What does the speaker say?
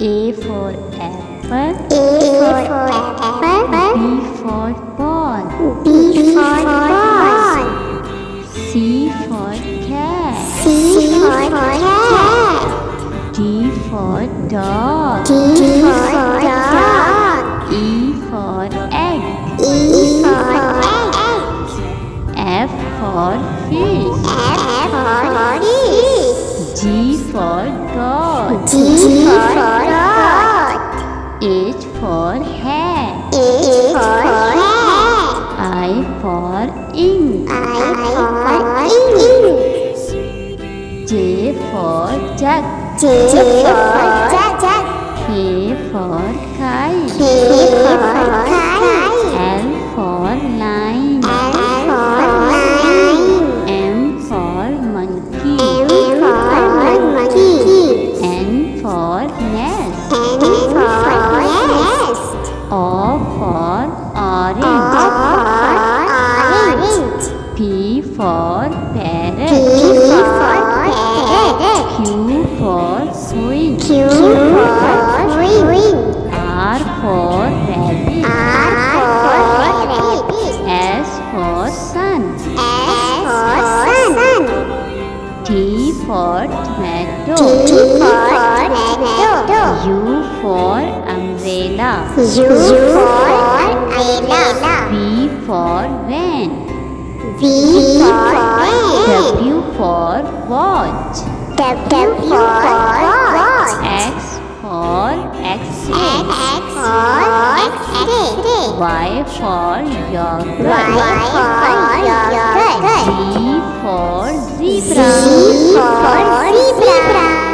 A for apple. B for ball. C for cat. D for dog. E for egg. F for fish. G for goat. H for hat. I for ink. J for jug. K for kite. L for line. M for monkey. N for nest. O for orange. P for parrot. Q for queen. R for rabbit. S for sun. T for tomato. U for umbrella. V for van. W for watch. X for X-ray. Y for yogurt. Z for zebra.